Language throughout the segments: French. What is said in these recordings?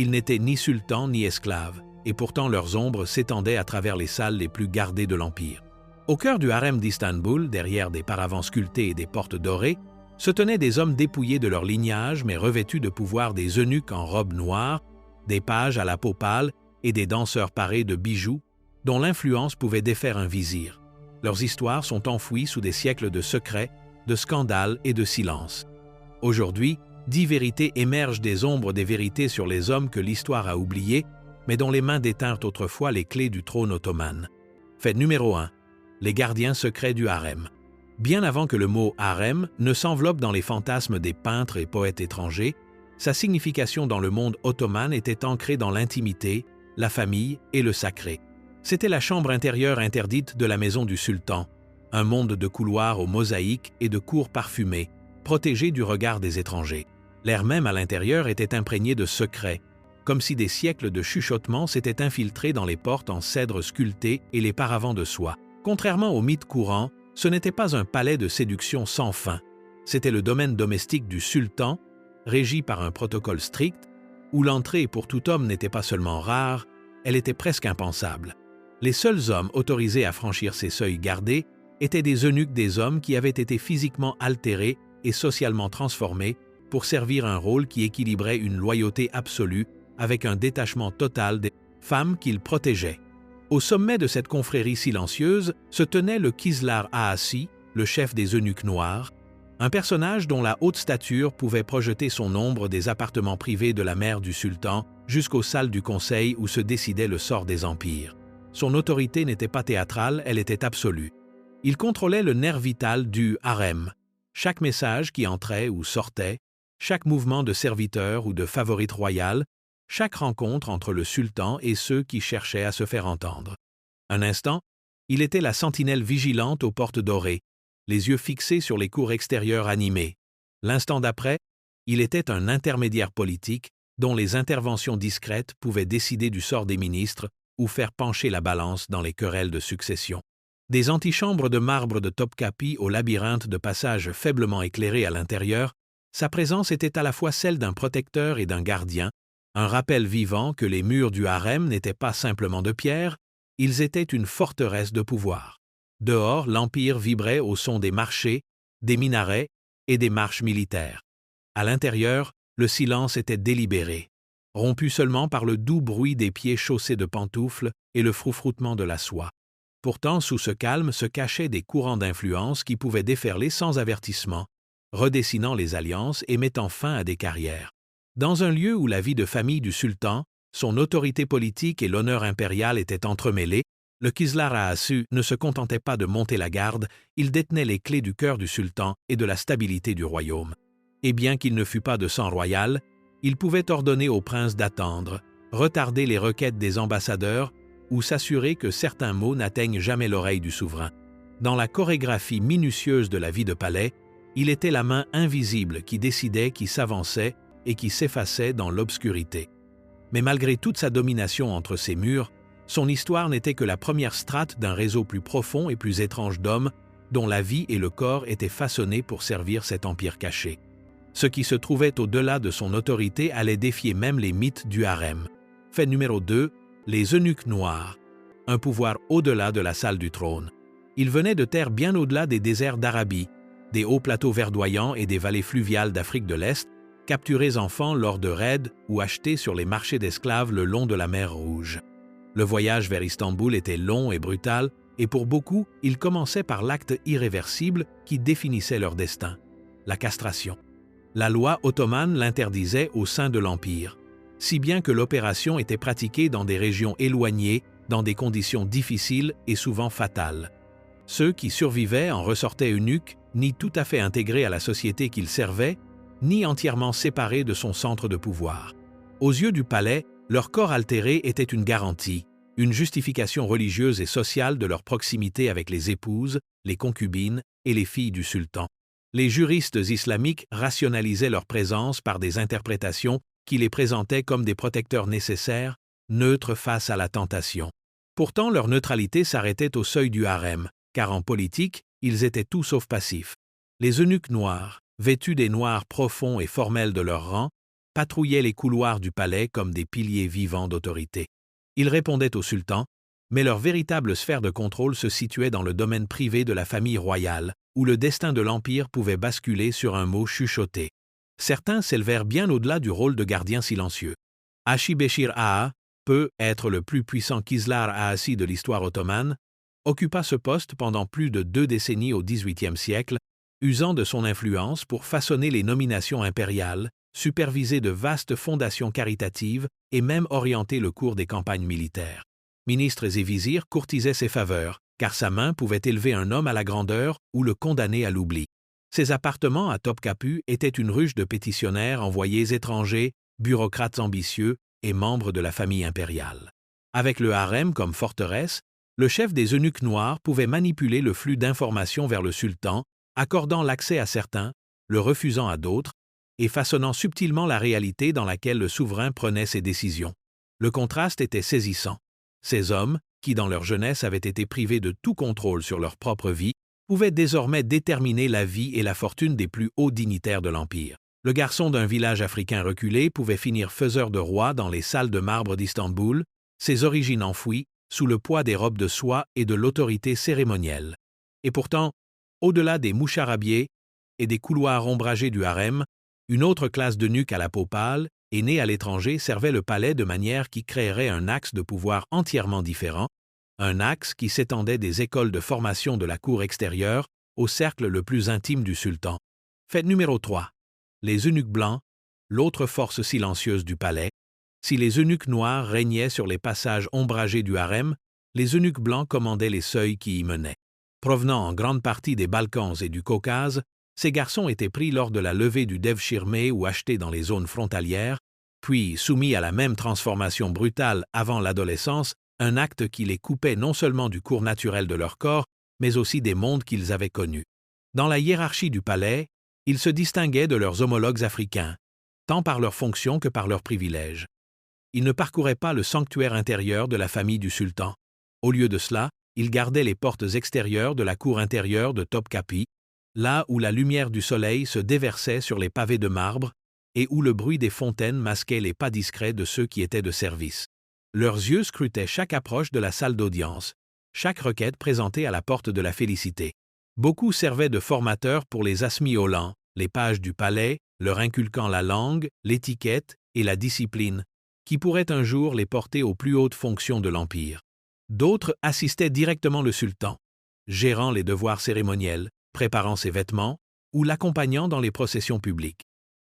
Ils n'étaient ni sultans ni esclaves, et pourtant leurs ombres s'étendaient à travers les salles les plus gardées de l'Empire. Au cœur du harem d'Istanbul, derrière des paravents sculptés et des portes dorées, se tenaient des hommes dépouillés de leur lignage mais revêtus de pouvoir, des eunuques en robes noires, des pages à la peau pâle et des danseurs parés de bijoux dont l'influence pouvait défaire un vizir. Leurs histoires sont enfouies sous des siècles de secrets, de scandales et de silence. Aujourd'hui, 10 vérités émergent des ombres des vérités sur les hommes que l'histoire a oubliés, mais dont les mains détinrent autrefois les clés du trône ottoman. Fait numéro 1. Les gardiens secrets du harem. Bien avant que le mot harem ne s'enveloppe dans les fantasmes des peintres et poètes étrangers, sa signification dans le monde ottoman était ancrée dans l'intimité, la famille et le sacré. C'était la chambre intérieure interdite de la maison du sultan, un monde de couloirs aux mosaïques et de cours parfumées, protégé du regard des étrangers. L'air même à l'intérieur était imprégné de secrets, comme si des siècles de chuchotements s'étaient infiltrés dans les portes en cèdre sculpté et les paravents de soie. Contrairement au mythe courant, ce n'était pas un palais de séduction sans fin. C'était le domaine domestique du sultan, régi par un protocole strict, où l'entrée pour tout homme n'était pas seulement rare, elle était presque impensable. Les seuls hommes autorisés à franchir ces seuils gardés étaient des eunuques, des hommes qui avaient été physiquement altérés et socialement transformés pour servir un rôle qui équilibrait une loyauté absolue avec un détachement total des femmes qu'ils protégeaient. Au sommet de cette confrérie silencieuse se tenait le Kizlar Aasi, le chef des eunuques noirs, un personnage dont la haute stature pouvait projeter son ombre des appartements privés de la mère du sultan jusqu'aux salles du conseil où se décidait le sort des empires. Son autorité n'était pas théâtrale, elle était absolue. Il contrôlait le nerf vital du harem. Chaque message qui entrait ou sortait, chaque mouvement de serviteur ou de favorite royale, chaque rencontre entre le sultan et ceux qui cherchaient à se faire entendre. Un instant, il était la sentinelle vigilante aux portes dorées, les yeux fixés sur les cours extérieurs animés. L'instant d'après, il était un intermédiaire politique dont les interventions discrètes pouvaient décider du sort des ministres ou faire pencher la balance dans les querelles de succession. Des antichambres de marbre de Topkapi au labyrinthe de passages faiblement éclairés à l'intérieur, sa présence était à la fois celle d'un protecteur et d'un gardien, un rappel vivant que les murs du harem n'étaient pas simplement de pierre, ils étaient une forteresse de pouvoir. Dehors, l'empire vibrait au son des marchés, des minarets et des marches militaires. À l'intérieur, le silence était délibéré, rompu seulement par le doux bruit des pieds chaussés de pantoufles et le froufroutement de la soie. Pourtant, sous ce calme se cachaient des courants d'influence qui pouvaient déferler sans avertissement, redessinant les alliances et mettant fin à des carrières. Dans un lieu où la vie de famille du sultan, son autorité politique et l'honneur impérial étaient entremêlés, le Kizlar Aasi ne se contentait pas de monter la garde, il détenait les clés du cœur du sultan et de la stabilité du royaume. Et bien qu'il ne fût pas de sang royal, il pouvait ordonner au prince d'attendre, retarder les requêtes des ambassadeurs ou s'assurer que certains mots n'atteignent jamais l'oreille du souverain. Dans la chorégraphie minutieuse de la vie de palais, il était la main invisible qui décidait, qui s'avançait et qui s'effaçait dans l'obscurité. Mais malgré toute sa domination entre ces murs, son histoire n'était que la première strate d'un réseau plus profond et plus étrange d'hommes dont la vie et le corps étaient façonnés pour servir cet empire caché. Ce qui se trouvait au-delà de son autorité allait défier même les mythes du harem. Fait numéro 2, les eunuques noirs, un pouvoir au-delà de la salle du trône. Ils venaient de terres bien au-delà des déserts d'Arabie, des hauts plateaux verdoyants et des vallées fluviales d'Afrique de l'Est, capturés enfants lors de raids ou achetés sur les marchés d'esclaves le long de la mer Rouge. Le voyage vers Istanbul était long et brutal, et pour beaucoup, il commençait par l'acte irréversible qui définissait leur destin, la castration. La loi ottomane l'interdisait au sein de l'Empire, si bien que l'opération était pratiquée dans des régions éloignées, dans des conditions difficiles et souvent fatales. Ceux qui survivaient en ressortaient eunuques, ni tout à fait intégrés à la société qu'ils servaient, ni entièrement séparés de son centre de pouvoir. Aux yeux du palais, leur corps altéré était une garantie, une justification religieuse et sociale de leur proximité avec les épouses, les concubines et les filles du sultan. Les juristes islamiques rationalisaient leur présence par des interprétations qui les présentaient comme des protecteurs nécessaires, neutres face à la tentation. Pourtant, leur neutralité s'arrêtait au seuil du harem, car en politique, ils étaient tout sauf passifs. Les eunuques noirs, vêtus des noirs profonds et formels de leur rang, patrouillaient les couloirs du palais comme des piliers vivants d'autorité. Ils répondaient au sultan, mais leur véritable sphère de contrôle se situait dans le domaine privé de la famille royale, où le destin de l'Empire pouvait basculer sur un mot chuchoté. Certains s'élevèrent bien au-delà du rôle de gardien silencieux. Hachi-Béchir Ağa, peut être le plus puissant Kizlar Ağası de l'histoire ottomane, occupa ce poste pendant plus de 2 décennies au XVIIIe siècle, usant de son influence pour façonner les nominations impériales, superviser de vastes fondations caritatives et même orienter le cours des campagnes militaires. Ministres et vizirs courtisaient ses faveurs, car sa main pouvait élever un homme à la grandeur ou le condamner à l'oubli. Ses appartements à Topkapı étaient une ruche de pétitionnaires envoyés étrangers, bureaucrates ambitieux et membres de la famille impériale. Avec le harem comme forteresse, le chef des eunuques noirs pouvait manipuler le flux d'informations vers le sultan, accordant l'accès à certains, le refusant à d'autres, et façonnant subtilement la réalité dans laquelle le souverain prenait ses décisions. Le contraste était saisissant. Ces hommes, qui dans leur jeunesse avaient été privés de tout contrôle sur leur propre vie, pouvaient désormais déterminer la vie et la fortune des plus hauts dignitaires de l'Empire. Le garçon d'un village africain reculé pouvait finir faiseur de roi dans les salles de marbre d'Istanbul, ses origines enfouies, sous le poids des robes de soie et de l'autorité cérémonielle. Et pourtant, au-delà des moucharabiés et des couloirs ombragés du harem, une autre classe d'eunuques à la peau pâle et née à l'étranger servait le palais de manière qui créerait un axe de pouvoir entièrement différent, un axe qui s'étendait des écoles de formation de la cour extérieure au cercle le plus intime du sultan. Fait numéro 3. Les eunuques blancs, l'autre force silencieuse du palais. Si les eunuques noirs régnaient sur les passages ombragés du harem, les eunuques blancs commandaient les seuils qui y menaient. Provenant en grande partie des Balkans et du Caucase, ces garçons étaient pris lors de la levée du Devshirme ou achetés dans les zones frontalières, puis soumis à la même transformation brutale avant l'adolescence, un acte qui les coupait non seulement du cours naturel de leur corps, mais aussi des mondes qu'ils avaient connus. Dans la hiérarchie du palais, ils se distinguaient de leurs homologues africains, tant par leurs fonctions que par leurs privilèges. Ils ne parcouraient pas le sanctuaire intérieur de la famille du sultan. Au lieu de cela, ils gardaient les portes extérieures de la cour intérieure de Topkapı, là où la lumière du soleil se déversait sur les pavés de marbre et où le bruit des fontaines masquait les pas discrets de ceux qui étaient de service. Leurs yeux scrutaient chaque approche de la salle d'audience, chaque requête présentée à la porte de la félicité. Beaucoup servaient de formateurs pour les asmi-olans, les pages du palais, leur inculquant la langue, l'étiquette et la discipline, qui pourraient un jour les porter aux plus hautes fonctions de l'Empire. D'autres assistaient directement le sultan, gérant les devoirs cérémoniels, préparant ses vêtements ou l'accompagnant dans les processions publiques.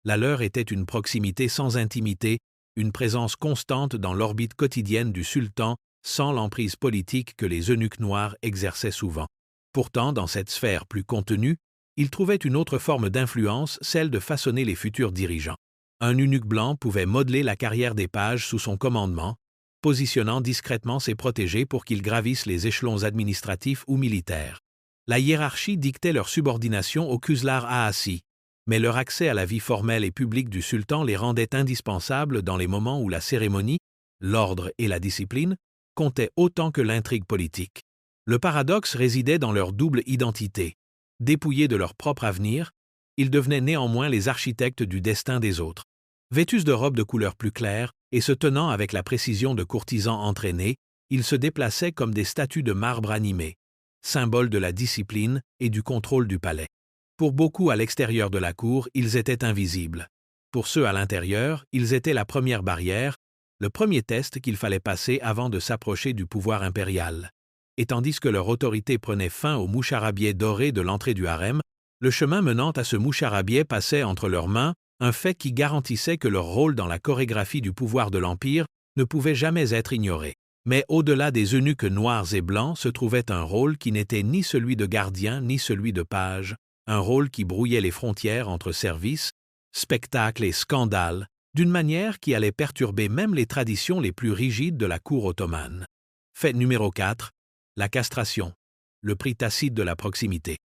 La leur était une proximité sans intimité, une présence constante dans l'orbite quotidienne du sultan sans l'emprise politique que les eunuques noirs exerçaient souvent. Pourtant, dans cette sphère plus contenue, ils trouvaient une autre forme d'influence, celle de façonner les futurs dirigeants. Un eunuque blanc pouvait modeler la carrière des pages sous son commandement, positionnant discrètement ses protégés pour qu'ils gravissent les échelons administratifs ou militaires. La hiérarchie dictait leur subordination au Kızlar Ağası, mais leur accès à la vie formelle et publique du sultan les rendait indispensables dans les moments où la cérémonie, l'ordre et la discipline comptaient autant que l'intrigue politique. Le paradoxe résidait dans leur double identité. Dépouillés de leur propre avenir, ils devenaient néanmoins les architectes du destin des autres. Vêtus de robes de couleur plus claire et se tenant avec la précision de courtisans entraînés, ils se déplaçaient comme des statues de marbre animées, symbole de la discipline et du contrôle du palais. Pour beaucoup à l'extérieur de la cour, ils étaient invisibles. Pour ceux à l'intérieur, ils étaient la première barrière, le premier test qu'il fallait passer avant de s'approcher du pouvoir impérial. Et tandis que leur autorité prenait fin au moucharabieh doré de l'entrée du harem, le chemin menant à ce moucharabieh passait entre leurs mains, un fait qui garantissait que leur rôle dans la chorégraphie du pouvoir de l'Empire ne pouvait jamais être ignoré. Mais au-delà des eunuques noirs et blancs se trouvait un rôle qui n'était ni celui de gardien ni celui de page, un rôle qui brouillait les frontières entre service, spectacle et scandale, d'une manière qui allait perturber même les traditions les plus rigides de la cour ottomane. Fait numéro 4. La castration, le prix tacite de la proximité.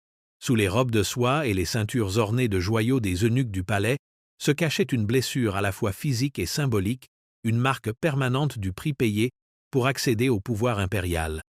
Sous les robes de soie et les ceintures ornées de joyaux des eunuques du palais se cachait une blessure à la fois physique et symbolique, une marque permanente du prix payé pour accéder au pouvoir impérial.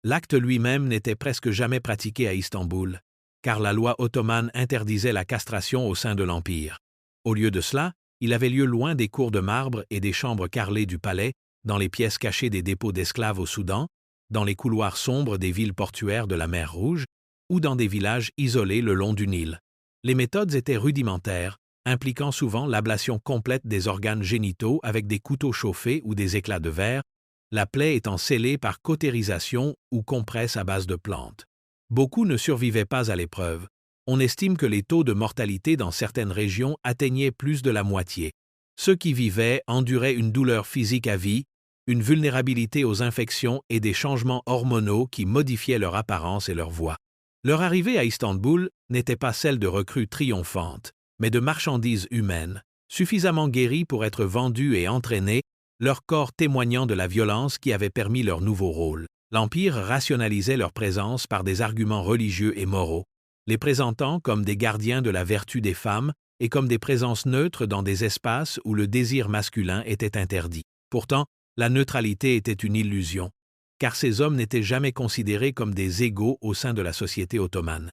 L'acte lui-même n'était presque jamais pratiqué à Istanbul, car la loi ottomane interdisait la castration au sein de l'Empire. Au lieu de cela, il avait lieu loin des cours de marbre et des chambres carrelées du palais, dans les pièces cachées des dépôts d'esclaves au Soudan, dans les couloirs sombres des villes portuaires de la mer Rouge, ou dans des villages isolés le long du Nil. Les méthodes étaient rudimentaires, impliquant souvent l'ablation complète des organes génitaux avec des couteaux chauffés ou des éclats de verre, la plaie étant scellée par cautérisation ou compresse à base de plantes. Beaucoup ne survivaient pas à l'épreuve. On estime que les taux de mortalité dans certaines régions atteignaient plus de la moitié. Ceux qui vivaient enduraient une douleur physique à vie, une vulnérabilité aux infections et des changements hormonaux qui modifiaient leur apparence et leur voix. Leur arrivée à Istanbul n'était pas celle de recrues triomphantes, mais de marchandises humaines, suffisamment guéries pour être vendues et entraînées, leur corps témoignant de la violence qui avait permis leur nouveau rôle. L'Empire rationalisait leur présence par des arguments religieux et moraux, les présentant comme des gardiens de la vertu des femmes et comme des présences neutres dans des espaces où le désir masculin était interdit. Pourtant, la neutralité était une illusion, car ces hommes n'étaient jamais considérés comme des égaux au sein de la société ottomane.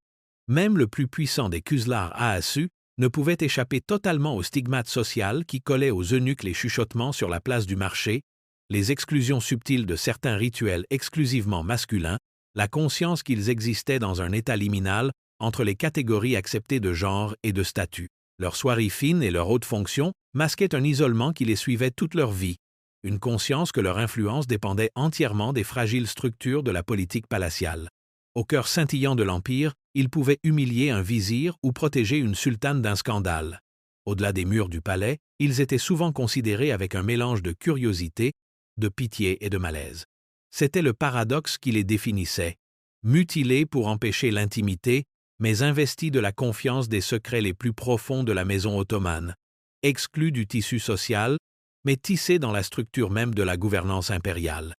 Même le plus puissant des Kuzlar Ağası ne pouvait échapper totalement au stigmate social qui collait aux eunuques les chuchotements sur la place du marché, les exclusions subtiles de certains rituels exclusivement masculins, la conscience qu'ils existaient dans un état liminal entre les catégories acceptées de genre et de statut. Leur soierie fine et leur haute fonction masquaient un isolement qui les suivait toute leur vie, une conscience que leur influence dépendait entièrement des fragiles structures de la politique palatiale. Au cœur scintillant de l'Empire, ils pouvaient humilier un vizir ou protéger une sultane d'un scandale. Au-delà des murs du palais, ils étaient souvent considérés avec un mélange de curiosité, de pitié et de malaise. C'était le paradoxe qui les définissait, mutilés pour empêcher l'intimité, mais investis de la confiance des secrets les plus profonds de la maison ottomane, exclus du tissu social, mais tissés dans la structure même de la gouvernance impériale.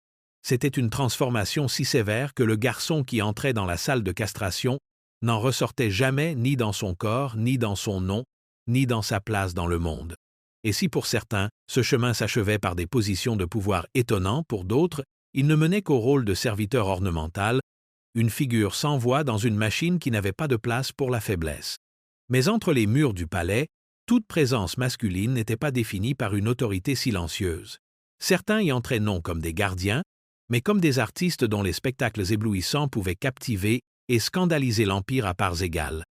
C'était une transformation si sévère que le garçon qui entrait dans la salle de castration n'en ressortait jamais ni dans son corps, ni dans son nom, ni dans sa place dans le monde. Et si pour certains, ce chemin s'achevait par des positions de pouvoir étonnants, pour d'autres, il ne menait qu'au rôle de serviteur ornemental, une figure sans voix dans une machine qui n'avait pas de place pour la faiblesse. Mais entre les murs du palais, toute présence masculine n'était pas définie par une autorité silencieuse. Certains y entraient non comme des gardiens, mais comme des artistes dont les spectacles éblouissants pouvaient captiver et scandaliser l'Empire à parts égales.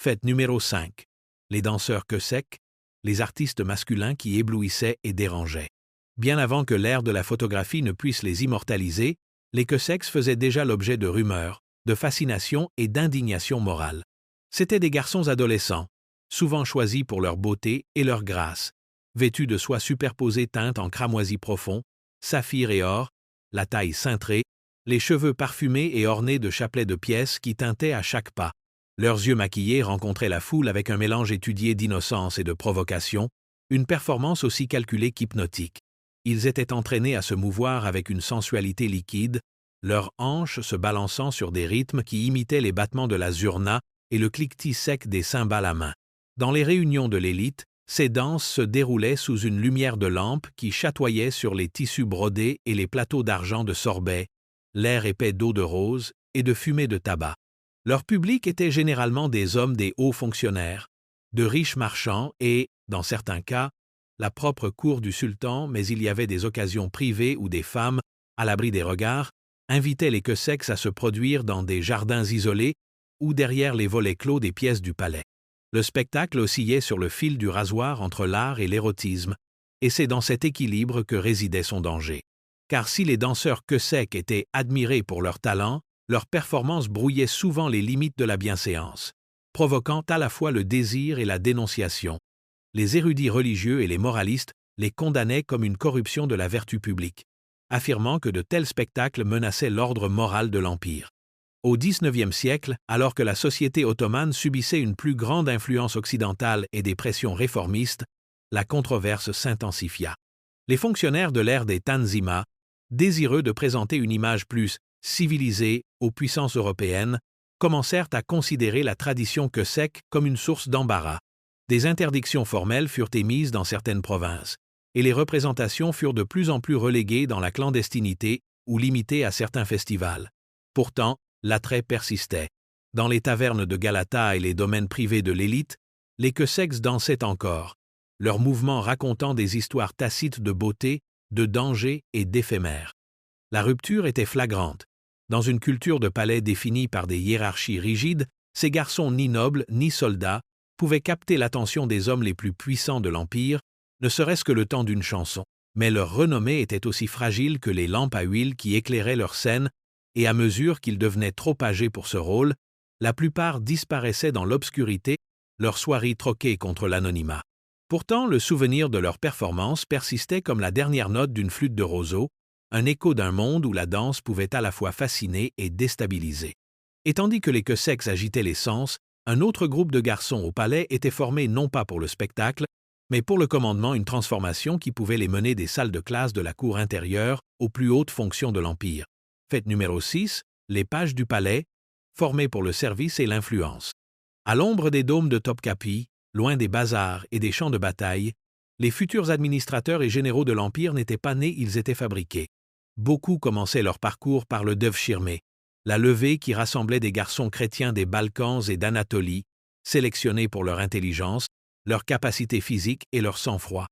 Fête numéro 5. Les danseurs Kösek, les artistes masculins qui éblouissaient et dérangeaient. Bien avant que l'ère de la photographie ne puisse les immortaliser, les Köseks faisaient déjà l'objet de rumeurs, de fascination et d'indignation morale. C'étaient des garçons adolescents, souvent choisis pour leur beauté et leur grâce, vêtus de soies superposées teintes en cramoisi profond, saphir et or, la taille cintrée, les cheveux parfumés et ornés de chapelets de pièces qui tintaient à chaque pas. Leurs yeux maquillés rencontraient la foule avec un mélange étudié d'innocence et de provocation, une performance aussi calculée qu'hypnotique. Ils étaient entraînés à se mouvoir avec une sensualité liquide, leurs hanches se balançant sur des rythmes qui imitaient les battements de la zurna et le cliquetis sec des cymbales à main. Dans les réunions de l'élite, ces danses se déroulaient sous une lumière de lampe qui chatoyait sur les tissus brodés et les plateaux d'argent de sorbet, l'air épais d'eau de rose et de fumée de tabac. Leur public était généralement des hommes des hauts fonctionnaires, de riches marchands et, dans certains cas, la propre cour du sultan, mais il y avait des occasions privées où des femmes, à l'abri des regards, invitaient les Köseks à se produire dans des jardins isolés ou derrière les volets clos des pièces du palais. Le spectacle oscillait sur le fil du rasoir entre l'art et l'érotisme, et c'est dans cet équilibre que résidait son danger. Car si les danseurs Kösek étaient admirés pour leur talent, leurs performances brouillaient souvent les limites de la bienséance, provoquant à la fois le désir et la dénonciation. Les érudits religieux et les moralistes les condamnaient comme une corruption de la vertu publique, affirmant que de tels spectacles menaçaient l'ordre moral de l'Empire. Au XIXe siècle, alors que la société ottomane subissait une plus grande influence occidentale et des pressions réformistes, la controverse s'intensifia. Les fonctionnaires de l'ère des Tanzimat, désireux de présenter une image plus civilisée aux puissances européennes, commencèrent à considérer la tradition Kösek comme une source d'embarras. Des interdictions formelles furent émises dans certaines provinces, et les représentations furent de plus en plus reléguées dans la clandestinité ou limitées à certains festivals. Pourtant, l'attrait persistait. Dans les tavernes de Galata et les domaines privés de l'élite, les Köseks dansaient encore, leurs mouvements racontant des histoires tacites de beauté, de danger et d'éphémère. La rupture était flagrante. Dans une culture de palais définie par des hiérarchies rigides, ces garçons ni nobles ni soldats pouvaient capter l'attention des hommes les plus puissants de l'Empire, ne serait-ce que le temps d'une chanson. Mais leur renommée était aussi fragile que les lampes à huile qui éclairaient leurs scènes, et à mesure qu'ils devenaient trop âgés pour ce rôle, la plupart disparaissaient dans l'obscurité, leurs soieries troquées contre l'anonymat. Pourtant, le souvenir de leur performance persistait comme la dernière note d'une flûte de roseau, un écho d'un monde où la danse pouvait à la fois fasciner et déstabiliser. Et tandis que les Cossacks agitaient les sens, un autre groupe de garçons au palais était formé non pas pour le spectacle, mais pour le commandement, une transformation qui pouvait les mener des salles de classe de la cour intérieure aux plus hautes fonctions de l'Empire. Fait numéro 6, les pages du palais, formés pour le service et l'influence. À l'ombre des dômes de Topkapi, loin des bazars et des champs de bataille, les futurs administrateurs et généraux de l'Empire n'étaient pas nés, ils étaient fabriqués. Beaucoup commençaient leur parcours par le Devshirme, la levée qui rassemblait des garçons chrétiens des Balkans et d'Anatolie, sélectionnés pour leur intelligence, leur capacité physique et leur sang-froid.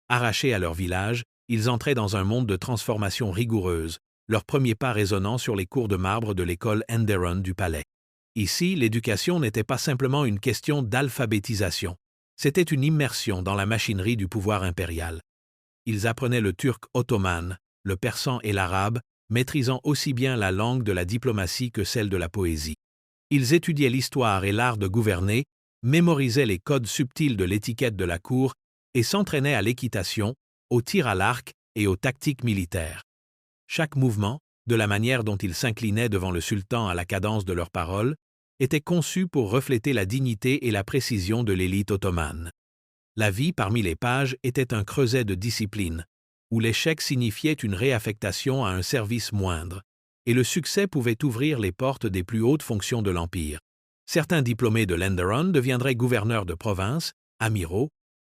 Arrachés à leur village, ils entraient dans un monde de transformation rigoureuse, leurs premiers pas résonnant sur les cours de marbre de l'école Enderon du palais. Ici, l'éducation n'était pas simplement une question d'alphabétisation, c'était une immersion dans la machinerie du pouvoir impérial. Ils apprenaient le turc ottoman, le persan et l'arabe, maîtrisant aussi bien la langue de la diplomatie que celle de la poésie. Ils étudiaient l'histoire et l'art de gouverner, mémorisaient les codes subtils de l'étiquette de la cour et s'entraînaient à l'équitation, au tir à l'arc et aux tactiques militaires. Chaque mouvement, de la manière dont ils s'inclinaient devant le sultan à la cadence de leurs paroles, était conçu pour refléter la dignité et la précision de l'élite ottomane. La vie parmi les pages était un creuset de discipline, où l'échec signifiait une réaffectation à un service moindre, et le succès pouvait ouvrir les portes des plus hautes fonctions de l'Empire. Certains diplômés de l'Enderon deviendraient gouverneurs de province, amiraux,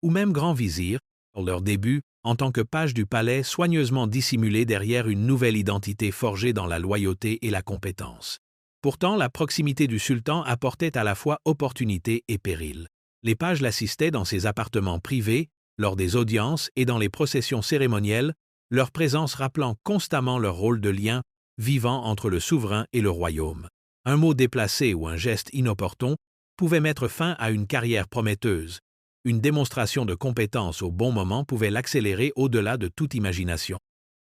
ou même grands vizirs, pour leur début en tant que pages du palais soigneusement dissimulés derrière une nouvelle identité forgée dans la loyauté et la compétence. Pourtant, la proximité du sultan apportait à la fois opportunité et péril. Les pages l'assistaient dans ses appartements privés, lors des audiences et dans les processions cérémonielles, leur présence rappelant constamment leur rôle de lien vivant entre le souverain et le royaume. Un mot déplacé ou un geste inopportun pouvait mettre fin à une carrière prometteuse. Une démonstration de compétence au bon moment pouvait l'accélérer au-delà de toute imagination.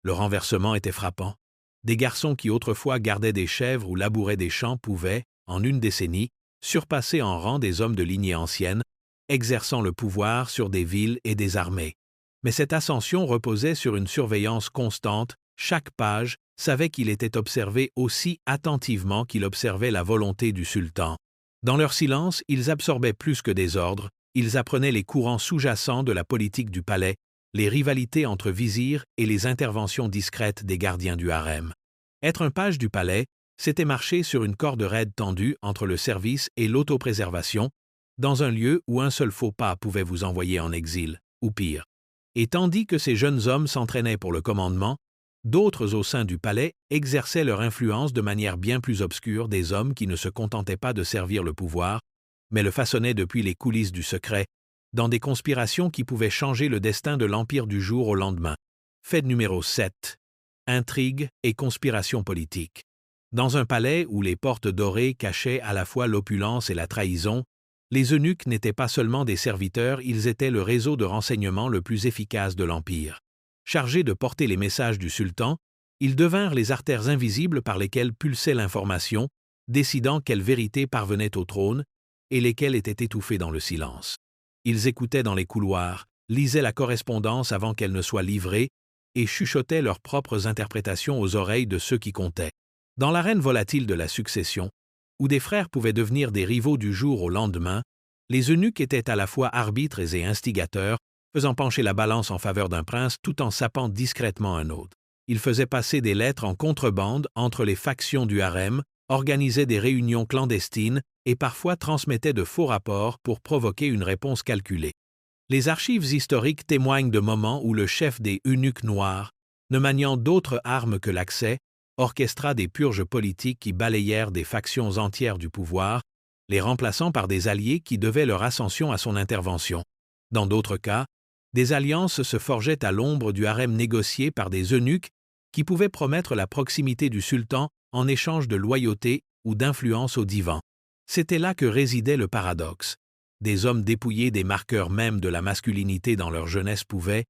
Le renversement était frappant. Des garçons qui autrefois gardaient des chèvres ou labouraient des champs pouvaient, en une décennie, surpasser en rang des hommes de lignée ancienne, exerçant le pouvoir sur des villes et des armées. Mais cette ascension reposait sur une surveillance constante, chaque page savait qu'il était observé aussi attentivement qu'il observait la volonté du sultan. Dans leur silence, ils absorbaient plus que des ordres, ils apprenaient les courants sous-jacents de la politique du palais, les rivalités entre vizirs et les interventions discrètes des gardiens du harem. Être un page du palais, c'était marcher sur une corde raide tendue entre le service et l'autopréservation, dans un lieu où un seul faux pas pouvait vous envoyer en exil, ou pire. Et tandis que ces jeunes hommes s'entraînaient pour le commandement, d'autres au sein du palais exerçaient leur influence de manière bien plus obscure des hommes qui ne se contentaient pas de servir le pouvoir, mais le façonnaient depuis les coulisses du secret, dans des conspirations qui pouvaient changer le destin de l'Empire du jour au lendemain. Fait numéro 7. Intrigue et conspiration politique. Dans un palais où les portes dorées cachaient à la fois l'opulence et la trahison, les eunuques n'étaient pas seulement des serviteurs, ils étaient le réseau de renseignement le plus efficace de l'Empire. Chargés de porter les messages du sultan, ils devinrent les artères invisibles par lesquelles pulsait l'information, décidant quelle vérité parvenait au trône et lesquelles étaient étouffées dans le silence. Ils écoutaient dans les couloirs, lisaient la correspondance avant qu'elle ne soit livrée et chuchotaient leurs propres interprétations aux oreilles de ceux qui comptaient. Dans l'arène volatile de la succession, où des frères pouvaient devenir des rivaux du jour au lendemain, les eunuques étaient à la fois arbitres et instigateurs, faisant pencher la balance en faveur d'un prince tout en sapant discrètement un autre. Ils faisaient passer des lettres en contrebande entre les factions du harem, organisaient des réunions clandestines et parfois transmettaient de faux rapports pour provoquer une réponse calculée. Les archives historiques témoignent de moments où le chef des eunuques noirs, ne maniant d'autres armes que l'accès, orchestra des purges politiques qui balayèrent des factions entières du pouvoir, les remplaçant par des alliés qui devaient leur ascension à son intervention. Dans d'autres cas, des alliances se forgeaient à l'ombre du harem négocié par des eunuques qui pouvaient promettre la proximité du sultan en échange de loyauté ou d'influence au divan. C'était là que résidait le paradoxe. Des hommes dépouillés des marqueurs mêmes de la masculinité dans leur jeunesse pouvaient,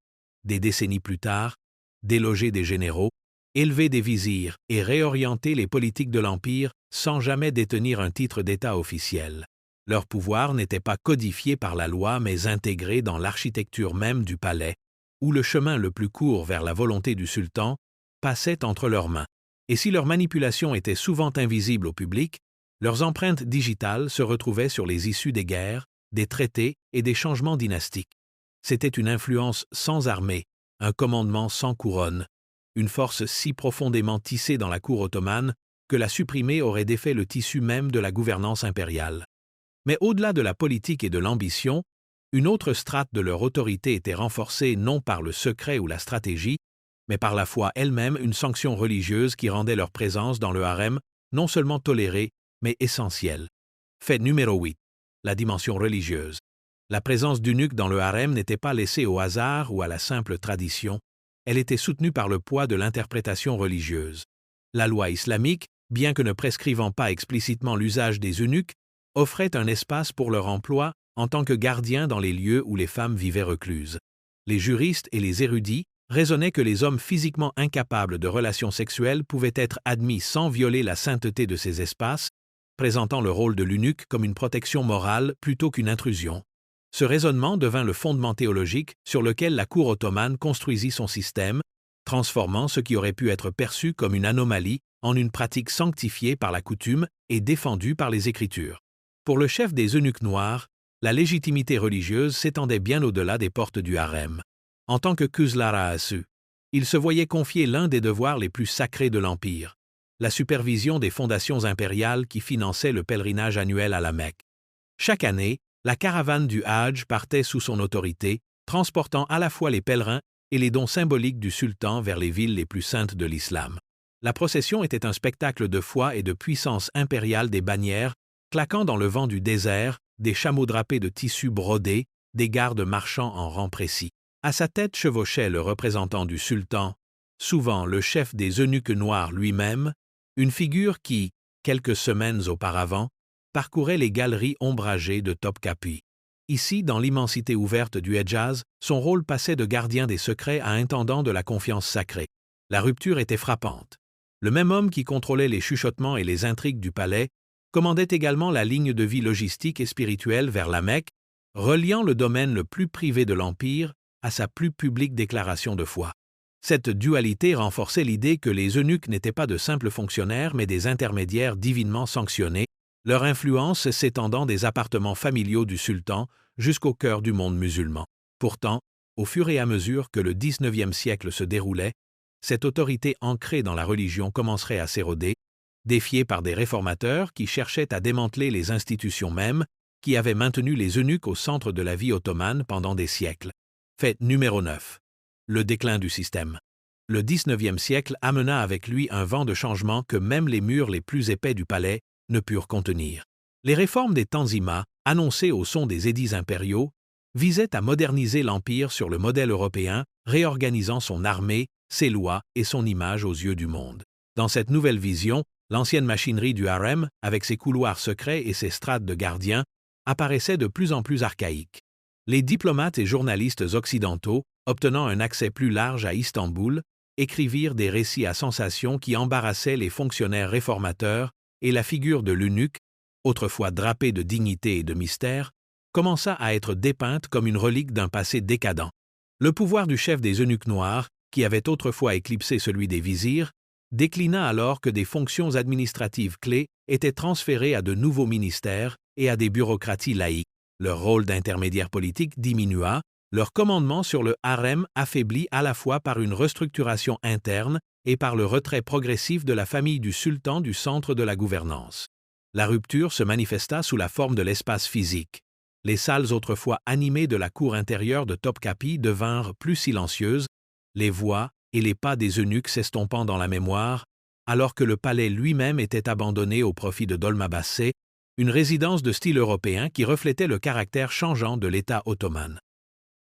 des décennies plus tard, déloger des généraux, élever des vizirs et réorienter les politiques de l'Empire sans jamais détenir un titre d'État officiel. Leur pouvoir n'était pas codifié par la loi mais intégré dans l'architecture même du palais, où le chemin le plus court vers la volonté du sultan passait entre leurs mains. Et si leur manipulation était souvent invisible au public, leurs empreintes digitales se retrouvaient sur les issues des guerres, des traités et des changements dynastiques. C'était une influence sans armée, un commandement sans couronne, une force si profondément tissée dans la cour ottomane que la supprimer aurait défait le tissu même de la gouvernance impériale. Mais au-delà de la politique et de l'ambition, une autre strate de leur autorité était renforcée non par le secret ou la stratégie, mais par la foi elle-même, une sanction religieuse qui rendait leur présence dans le harem non seulement tolérée, mais essentielle. Fait numéro 8. La dimension religieuse. La présence d'eunuques dans le harem n'était pas laissée au hasard ou à la simple tradition, elle était soutenue par le poids de l'interprétation religieuse. La loi islamique, bien que ne prescrivant pas explicitement l'usage des eunuques, offrait un espace pour leur emploi en tant que gardiens dans les lieux où les femmes vivaient recluses. Les juristes et les érudits raisonnaient que les hommes physiquement incapables de relations sexuelles pouvaient être admis sans violer la sainteté de ces espaces, présentant le rôle de l'eunuque comme une protection morale plutôt qu'une intrusion. Ce raisonnement devint le fondement théologique sur lequel la cour ottomane construisit son système, transformant ce qui aurait pu être perçu comme une anomalie en une pratique sanctifiée par la coutume et défendue par les Écritures. Pour le chef des eunuques noirs, la légitimité religieuse s'étendait bien au-delà des portes du harem. En tant que Kuzlara-Asu, il se voyait confier l'un des devoirs les plus sacrés de l'Empire, la supervision des fondations impériales qui finançaient le pèlerinage annuel à la Mecque. Chaque année, la caravane du Hadj partait sous son autorité, transportant à la fois les pèlerins et les dons symboliques du sultan vers les villes les plus saintes de l'islam. La procession était un spectacle de foi et de puissance impériale des bannières, claquant dans le vent du désert, des chameaux drapés de tissus brodés, des gardes marchant en rang précis. À sa tête chevauchait le représentant du sultan, souvent le chef des eunuques noirs lui-même, une figure qui, quelques semaines auparavant, parcourait les galeries ombragées de Topkapi. Ici, dans l'immensité ouverte du Hedjaz, son rôle passait de gardien des secrets à intendant de la confiance sacrée. La rupture était frappante. Le même homme qui contrôlait les chuchotements et les intrigues du palais commandait également la ligne de vie logistique et spirituelle vers la Mecque, reliant le domaine le plus privé de l'Empire à sa plus publique déclaration de foi. Cette dualité renforçait l'idée que les eunuques n'étaient pas de simples fonctionnaires mais des intermédiaires divinement sanctionnés, leur influence s'étendant des appartements familiaux du sultan jusqu'au cœur du monde musulman. Pourtant, au fur et à mesure que le XIXe siècle se déroulait, cette autorité ancrée dans la religion commencerait à s'éroder, défiée par des réformateurs qui cherchaient à démanteler les institutions mêmes qui avaient maintenu les eunuques au centre de la vie ottomane pendant des siècles. Fait numéro 9. Le déclin du système. Le XIXe siècle amena avec lui un vent de changement que même les murs les plus épais du palais ne purent contenir. Les réformes des Tanzimat, annoncées au son des édits impériaux, visaient à moderniser l'Empire sur le modèle européen, réorganisant son armée, ses lois et son image aux yeux du monde. Dans cette nouvelle vision, l'ancienne machinerie du harem, avec ses couloirs secrets et ses strates de gardiens, apparaissait de plus en plus archaïque. Les diplomates et journalistes occidentaux, obtenant un accès plus large à Istanbul, écrivirent des récits à sensation qui embarrassaient les fonctionnaires réformateurs, et la figure de l'eunuque, autrefois drapée de dignité et de mystère, commença à être dépeinte comme une relique d'un passé décadent. Le pouvoir du chef des eunuques noirs, qui avait autrefois éclipsé celui des vizirs, déclina alors que des fonctions administratives clés étaient transférées à de nouveaux ministères et à des bureaucraties laïques. Leur rôle d'intermédiaire politique diminua, leur commandement sur le harem affaibli à la fois par une restructuration interne et par le retrait progressif de la famille du sultan du centre de la gouvernance. La rupture se manifesta sous la forme de l'espace physique. Les salles autrefois animées de la cour intérieure de Topkapi devinrent plus silencieuses, les voix et les pas des eunuques s'estompant dans la mémoire, alors que le palais lui-même était abandonné au profit de Dolmabahçe, une résidence de style européen qui reflétait le caractère changeant de l'État ottoman.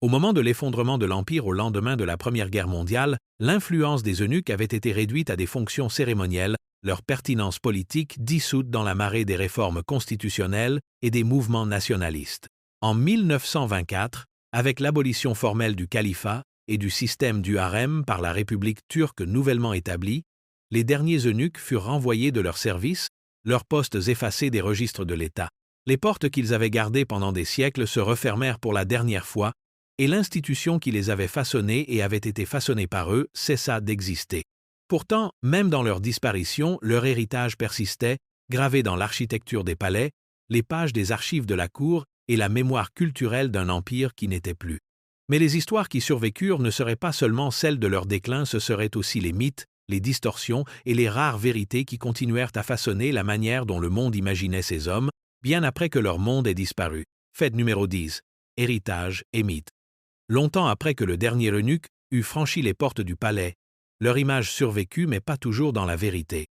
Au moment de l'effondrement de l'Empire au lendemain de la Première Guerre mondiale, l'influence des eunuques avait été réduite à des fonctions cérémonielles, leur pertinence politique dissoute dans la marée des réformes constitutionnelles et des mouvements nationalistes. En 1924, avec l'abolition formelle du califat et du système du harem par la République turque nouvellement établie, les derniers eunuques furent renvoyés de leur service, leurs postes effacés des registres de l'État. Les portes qu'ils avaient gardées pendant des siècles se refermèrent pour la dernière fois, et l'institution qui les avait façonnés et avait été façonnée par eux cessa d'exister. Pourtant, même dans leur disparition, leur héritage persistait, gravé dans l'architecture des palais, les pages des archives de la cour et la mémoire culturelle d'un empire qui n'était plus. Mais les histoires qui survécurent ne seraient pas seulement celles de leur déclin, ce seraient aussi les mythes, les distorsions et les rares vérités qui continuèrent à façonner la manière dont le monde imaginait ces hommes, bien après que leur monde ait disparu. Fait numéro 10. Héritage et mythes. Longtemps après que le dernier eunuque eut franchi les portes du palais, leur image survécut mais pas toujours dans la vérité.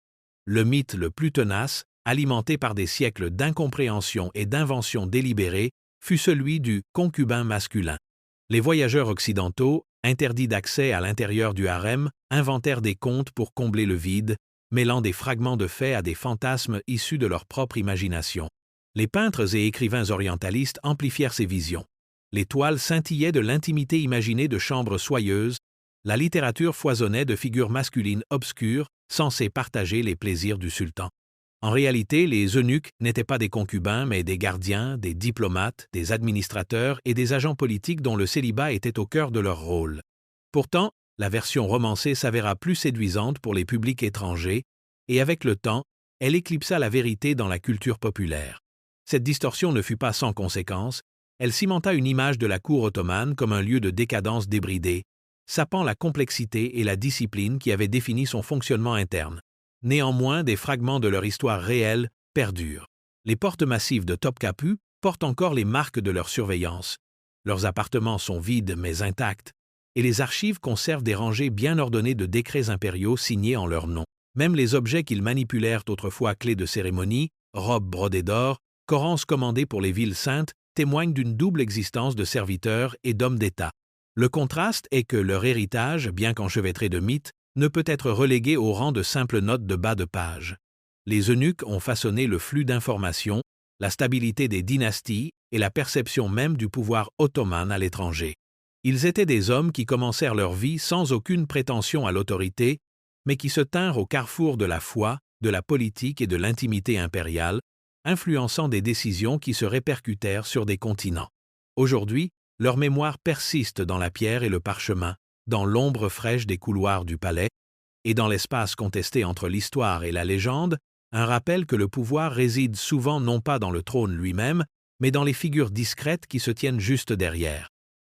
Le mythe le plus tenace, alimenté par des siècles d'incompréhension et d'inventions délibérées, fut celui du concubin masculin. Les voyageurs occidentaux, interdits d'accès à l'intérieur du harem, inventèrent des contes pour combler le vide, mêlant des fragments de faits à des fantasmes issus de leur propre imagination. Les peintres et écrivains orientalistes amplifièrent ces visions. Les toiles scintillaient de l'intimité imaginée de chambres soyeuses, la littérature foisonnait de figures masculines obscures, censées partager les plaisirs du sultan. En réalité, les eunuques n'étaient pas des concubins, mais des gardiens, des diplomates, des administrateurs et des agents politiques dont le célibat était au cœur de leur rôle. Pourtant, la version romancée s'avéra plus séduisante pour les publics étrangers, et avec le temps, elle éclipsa la vérité dans la culture populaire. Cette distorsion ne fut pas sans conséquences. Elle cimenta une image de la cour ottomane comme un lieu de décadence débridée, sapant la complexité et la discipline qui avaient défini son fonctionnement interne. Néanmoins, des fragments de leur histoire réelle perdurent. Les portes massives de Topkapı portent encore les marques de leur surveillance. Leurs appartements sont vides mais intacts, et les archives conservent des rangées bien ordonnées de décrets impériaux signés en leur nom. Même les objets qu'ils manipulèrent autrefois clés de cérémonie, robes brodées d'or, corances commandées pour les villes saintes, témoignent d'une double existence de serviteurs et d'hommes d'État. Le contraste est que leur héritage, bien qu'enchevêtré de mythes, ne peut être relégué au rang de simples notes de bas de page. Les eunuques ont façonné le flux d'informations, la stabilité des dynasties et la perception même du pouvoir ottoman à l'étranger. Ils étaient des hommes qui commencèrent leur vie sans aucune prétention à l'autorité, mais qui se tinrent au carrefour de la foi, de la politique et de l'intimité impériale, influençant des décisions qui se répercutèrent sur des continents. Aujourd'hui, leur mémoire persiste dans la pierre et le parchemin, dans l'ombre fraîche des couloirs du palais, et dans l'espace contesté entre l'histoire et la légende, un rappel que le pouvoir réside souvent non pas dans le trône lui-même, mais dans les figures discrètes qui se tiennent juste derrière.